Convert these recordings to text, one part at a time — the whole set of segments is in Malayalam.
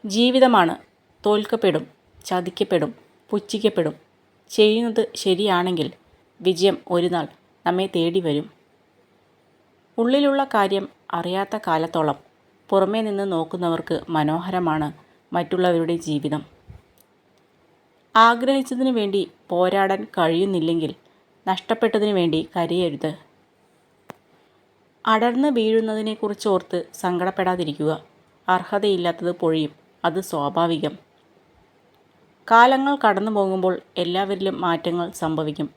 ജീവിതമാണ്. തോൽക്കപ്പെടും, ചതിക്കപ്പെടും, പുച്ഛിക്കപ്പെടും. ചെയ്യുന്നത് ശരിയാണെങ്കിൽ വിജയം ഒരുനാൾ നമ്മെ തേടി വരും. ഉള്ളിലുള്ള കാര്യം അറിയാത്ത കാലത്തോളം പുറമേ നിന്ന് നോക്കുന്നവർക്ക് മനോഹരമാണ് മറ്റുള്ളവരുടെ ജീവിതം. ആഗ്രഹിച്ചതിനു വേണ്ടി പോരാടാൻ കഴിയുന്നില്ലെങ്കിൽ നഷ്ടപ്പെട്ടതിനു വേണ്ടി കരയരുത്. അടർന്ന് വീഴുന്നതിനെക്കുറിച്ചോർത്ത് സങ്കടപ്പെടാതിരിക്കുക. അർഹതയില്ലാത്തത് പൊഴിയും, അത് സ്വാഭാവികം. കാലങ്ങൾ കടന്നു പോകുമ്പോൾ എല്ലാവരിലും മാറ്റങ്ങൾ സംഭവിക്കും.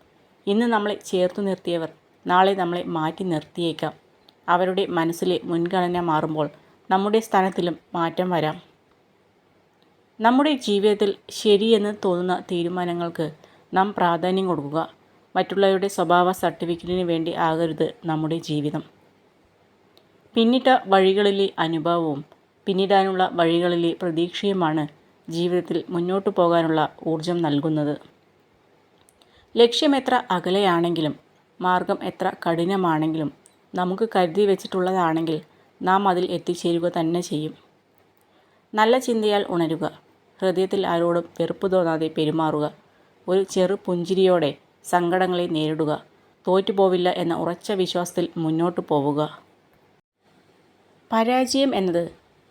ഇന്ന് നമ്മളെ ചേർത്തു നിർത്തിയവർ നാളെ നമ്മളെ മാറ്റി നിർത്തിയേക്കാം. അവരുടെ മനസ്സിലെ മുൻഗണന മാറുമ്പോൾ നമ്മുടെ സ്ഥാനത്തിലും മാറ്റം വരാം. നമ്മുടെ ജീവിതത്തിൽ ശരിയെന്ന് തോന്നുന്ന തീരുമാനങ്ങൾക്ക് നാം പ്രാധാന്യം കൊടുക്കുക. മറ്റുള്ളവരുടെ സ്വഭാവ സർട്ടിഫിക്കറ്റിന് വേണ്ടി ആകരുത് നമ്മുടെ ജീവിതം. പിന്നിട്ട വഴികളിലെ അനുഭവവും പിന്നിടാനുള്ള വഴികളിലെ പ്രതീക്ഷയുമാണ് ജീവിതത്തിൽ മുന്നോട്ടു പോകാനുള്ള ഊർജം നൽകുന്നത്. ലക്ഷ്യം എത്ര അകലെയാണെങ്കിലും മാർഗം എത്ര കഠിനമാണെങ്കിലും നമുക്ക് കരുതി വെച്ചിട്ടുള്ളതാണെങ്കിൽ നാം അതിൽ എത്തിച്ചേരുക തന്നെ ചെയ്യും. നല്ല ചിന്തയാൽ ഉണരുക. ഹൃദയത്തിൽ ആരോടും വെറുപ്പ് തോന്നാതെ പെരുമാറുക. ഒരു ചെറു പുഞ്ചിരിയോടെ സങ്കടങ്ങളെ നേരിടുക. തോറ്റുപോവില്ല എന്ന ഉറച്ച വിശ്വാസത്തിൽ മുന്നോട്ടു പോവുക. പരാജയം എന്നത്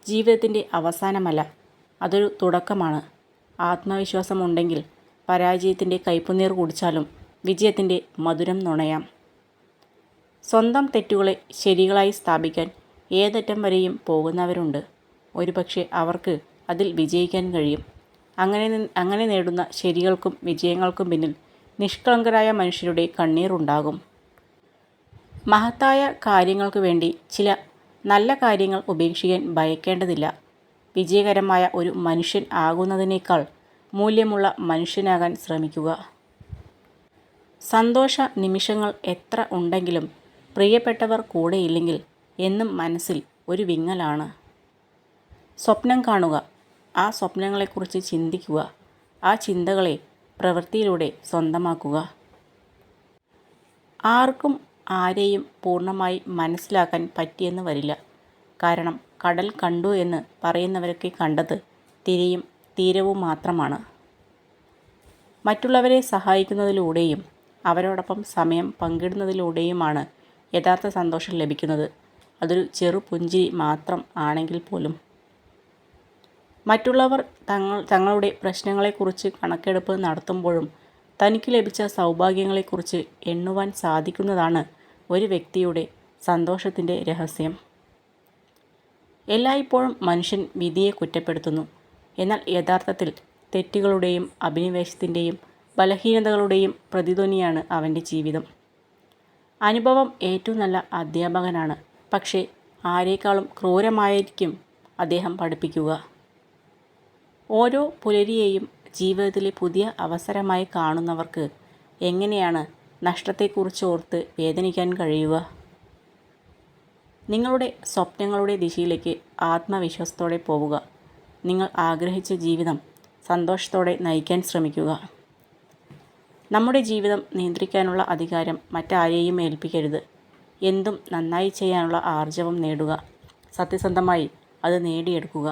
ജീവിതത്തിൻ്റെ അവസാനമല്ല, അതൊരു തുടക്കമാണ്. ആത്മവിശ്വാസമുണ്ടെങ്കിൽ പരാജയത്തിൻ്റെ കയ്പുനീർ കുടിച്ചാലും വിജയത്തിൻ്റെ മധുരം നുണയാം. സ്വന്തം തെറ്റുകളെ ശരികളായി സ്ഥാപിക്കാൻ ഏതറ്റം വരെയും പോകുന്നവരുണ്ട്. ഒരുപക്ഷെ അവർക്ക് അതിൽ വിജയിക്കാൻ കഴിയും. അങ്ങനെ നേടുന്ന ശരികൾക്കും വിജയങ്ങൾക്കും പിന്നിൽ നിഷ്കളങ്കരായ മനുഷ്യരുടെ കണ്ണീറുണ്ടാകും. മഹത്തായ കാര്യങ്ങൾക്ക് വേണ്ടി ചില നല്ല കാര്യങ്ങൾ ഉപേക്ഷിക്കാൻ ഭയക്കേണ്ടതില്ല. വിജയകരമായ ഒരു മനുഷ്യൻ ആകുന്നതിനേക്കാൾ മൂല്യമുള്ള മനുഷ്യനാകാൻ ശ്രമിക്കുക. സന്തോഷ നിമിഷങ്ങൾ എത്ര ഉണ്ടെങ്കിലും പ്രിയപ്പെട്ടവർ കൂടെയില്ലെങ്കിൽ എന്നും മനസ്സിൽ ഒരു വിങ്ങലാണ്. സ്വപ്നം കാണുക. ആ സ്വപ്നങ്ങളെക്കുറിച്ച് ചിന്തിക്കുക. ആ ചിന്തകളെ പ്രവൃത്തിയിലൂടെ സ്വന്തമാക്കുക. ആർക്കും ആരെയും പൂർണ്ണമായി മനസ്സിലാക്കാൻ പറ്റിയെന്ന് വരില്ല. കാരണം കടൽ കണ്ടു എന്ന് പറയുന്നവരൊക്കെ കണ്ടത് തിരയും തീരവും മാത്രമാണ്. മറ്റുള്ളവരെ സഹായിക്കുന്നതിലൂടെയും അവരോടൊപ്പം സമയം പങ്കിടുന്നതിലൂടെയുമാണ് യഥാർത്ഥ സന്തോഷം ലഭിക്കുന്നത്. അതൊരു ചെറു പുഞ്ചിരി മാത്രം ആണെങ്കിൽ പോലും. മറ്റുള്ളവർ തങ്ങളുടെ പ്രശ്നങ്ങളെക്കുറിച്ച് കണക്കെടുപ്പ് നടത്തുമ്പോഴും തനിക്ക് ലഭിച്ച സൗഭാഗ്യങ്ങളെക്കുറിച്ച് എണ്ണുവാൻ സാധിക്കുന്നതാണ് ഒരു വ്യക്തിയുടെ സന്തോഷത്തിൻ്റെ രഹസ്യം. എല്ലായ്പ്പോഴും മനുഷ്യൻ വിധിയെ കുറ്റപ്പെടുത്തുന്നു. എന്നാൽ യഥാർത്ഥത്തിൽ തെറ്റുകളുടെയും അഭിനിവേശത്തിൻ്റെയും ബലഹീനതകളുടെയും പ്രതിധ്വനിയാണ് അവൻ്റെ ജീവിതം. അനുഭവം ഏറ്റവും നല്ല അധ്യാപകനാണ്. പക്ഷേ ആരേക്കാളും ക്രൂരമായിരിക്കും അദ്ദേഹം പഠിപ്പിക്കുക. ഓരോ പുലരിയെയും ജീവിതത്തിലെ പുതിയ അവസരമായി കാണുന്നവർക്ക് എങ്ങനെയാണ് നഷ്ടത്തെക്കുറിച്ച് ഓർത്ത് വേദനിക്കാൻ കഴിയുക? നിങ്ങളുടെ സ്വപ്നങ്ങളുടെ ദിശയിലേക്ക് ആത്മവിശ്വാസത്തോടെ പോവുക. നിങ്ങൾ ആഗ്രഹിച്ച ജീവിതം സന്തോഷത്തോടെ നയിക്കാൻ ശ്രമിക്കുക. നമ്മുടെ ജീവിതം നിയന്ത്രിക്കാനുള്ള അധികാരം മറ്റാരെയും ഏൽപ്പിക്കരുത്. എന്തും നന്നായി ചെയ്യാനുള്ള ആർജവം നേടുക. സത്യസന്ധമായി അത് നേടിയെടുക്കുക.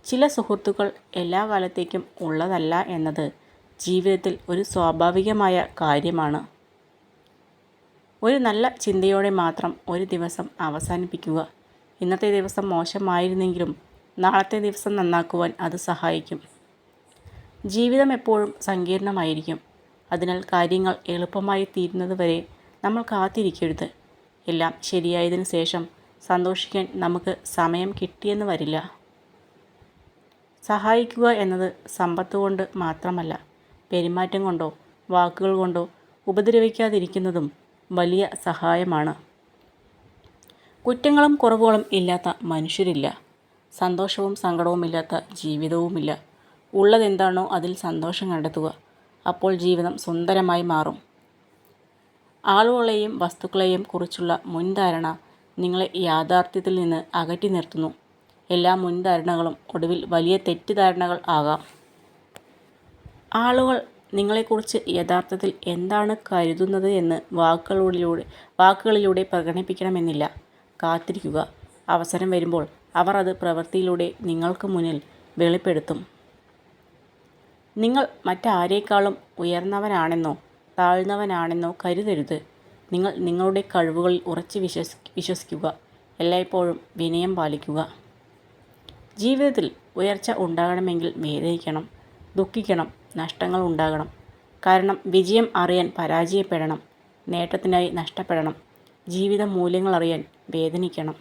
ചില സുഹൃത്തുക്കൾ എല്ലാ കാലത്തേക്കും ഉള്ളതല്ല എന്നത് ജീവിതത്തിൽ ഒരു സ്വാഭാവികമായ കാര്യമാണ്. ഒരു നല്ല ചിന്തയോടെ മാത്രം ഒരു ദിവസം അവസാനിപ്പിക്കുക. ഇന്നത്തെ ദിവസം മോശമായിരുന്നെങ്കിലും നാളത്തെ ദിവസം നന്നാക്കുവാൻ അത് സഹായിക്കും. ജീവിതം എപ്പോഴും സങ്കീർണമായിരിക്കും. അതിനാൽ കാര്യങ്ങൾ എളുപ്പമായി തീരുന്നതുവരെ നമ്മൾ കാത്തിരിക്കരുത്. എല്ലാം ശരിയായതിനു ശേഷം സന്തോഷിക്കാൻ നമുക്ക് സമയം കിട്ടിയെന്ന് വരില്ല. സഹായിക്കുക എന്നത് സമ്പത്ത് കൊണ്ട് മാത്രമല്ല, പെരുമാറ്റം കൊണ്ടോ വാക്കുകൾ കൊണ്ടോ ഉപദ്രവിക്കാതിരിക്കുന്നതും വലിയ സഹായമാണ്. കുറ്റങ്ങളും കുറവുകളും ഇല്ലാത്ത മനുഷ്യരില്ല. സന്തോഷവും സങ്കടവുമില്ലാത്ത ജീവിതവുമില്ല. ഉള്ളതെന്താണോ അതിൽ സന്തോഷം കണ്ടെത്തുക. അപ്പോൾ ജീവിതം സുന്ദരമായി മാറും. ആളുകളെയും വസ്തുക്കളെയും കുറിച്ചുള്ള മുൻധാരണ നിങ്ങളെ യാഥാർത്ഥ്യത്തിൽ നിന്ന് അകറ്റി നിർത്തുന്നു. എല്ലാ മുൻധാരണകളും ഒടുവിൽ വലിയ തെറ്റിദ്ധാരണകൾ ആകാം. ആളുകൾ നിങ്ങളെക്കുറിച്ച് യഥാർത്ഥത്തിൽ എന്താണ് കരുതുന്നത് എന്ന് വാക്കുകളിലൂടെ പ്രകടിപ്പിക്കണമെന്നില്ല. കാത്തിരിക്കുക. അവസരം വരുമ്പോൾ അവർ അത് പ്രവൃത്തിയിലൂടെ നിങ്ങൾക്ക് മുന്നിൽ വെളിപ്പെടുത്തും. നിങ്ങൾ മറ്റാരേക്കാളും ഉയർന്നവനാണെന്നോ താഴ്ന്നവനാണെന്നോ കരുതരുത്. നിങ്ങൾ നിങ്ങളുടെ കഴിവുകളിൽ ഉറച്ച് വിശ്വസിക്കുക. എല്ലായ്പ്പോഴും വിനയം പാലിക്കുക. ജീവിതത്തിൽ ഉയർച്ച ഉണ്ടാകണമെങ്കിൽ വേദനിക്കണം, ദുഃഖിക്കണം, നഷ്ടങ്ങൾ ഉണ്ടാകണം. കാരണം വിജയം അറിയാൻ പരാജയപ്പെടണം, നേട്ടത്തിനായി നഷ്ടപ്പെടണം, ജീവിത മൂല്യങ്ങൾ അറിയാൻ വേദനിക്കണം.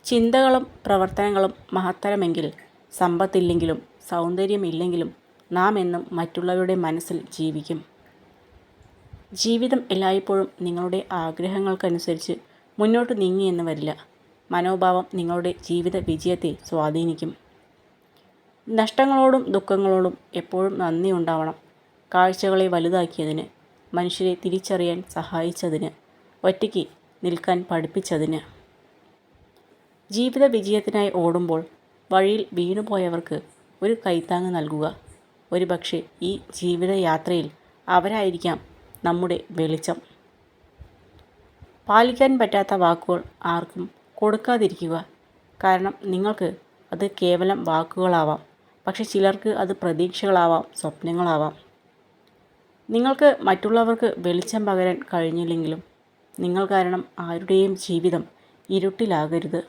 ചിന്തകളും പ്രവർത്തനങ്ങളും മഹത്തരമെങ്കിൽ സമ്പത്തില്ലെങ്കിലും സൗന്ദര്യമില്ലെങ്കിലും നാം എന്നും മറ്റുള്ളവരുടെ മനസ്സിൽ ജീവിക്കും. ജീവിതം എല്ലായ്പ്പോഴും നിങ്ങളുടെ ആഗ്രഹങ്ങൾക്കനുസരിച്ച് മുന്നോട്ട് നീങ്ങിയെന്ന് വരില്ല. മനോഭാവം നിങ്ങളുടെ ജീവിത വിജയത്തെ സ്വാധീനിക്കും. നഷ്ടങ്ങളോടും ദുഃഖങ്ങളോടും എപ്പോഴും നന്ദി ഉണ്ടാവണം. കാഴ്ചകളെ വലുതാക്കിയതിന്, മനുഷ്യരെ തിരിച്ചറിയാൻ സഹായിച്ചതിന്, ഒറ്റയ്ക്ക് നിൽക്കാൻ പഠിപ്പിച്ചതിന്. ജീവിത വിജയത്തിനായി ഓടുമ്പോൾ വഴിയിൽ വീണുപോയവർക്ക് ഒരു കൈത്താങ്ങ് നൽകുക. ഒരുപക്ഷെ ഈ ജീവിതയാത്രയിൽ അവരായിരിക്കാം നമ്മുടെ വെളിച്ചം. പാലിക്കാൻ പറ്റാത്ത വാക്കുകൾ ആർക്കും കൊടുക്കാതിരിക്കുക. കാരണം നിങ്ങൾക്ക് അത് കേവലം വാക്കുകളാവാം, പക്ഷെ ചിലർക്ക് അത് പ്രതീക്ഷകളാവാം, സ്വപ്നങ്ങളാവാം. നിങ്ങൾക്ക് മറ്റുള്ളവർക്ക് വെളിച്ചം പകരാൻ കഴിഞ്ഞില്ലെങ്കിലും നിങ്ങൾ കാരണം ആരുടെയും ജീവിതം ഇരുട്ടിലാകരുത്.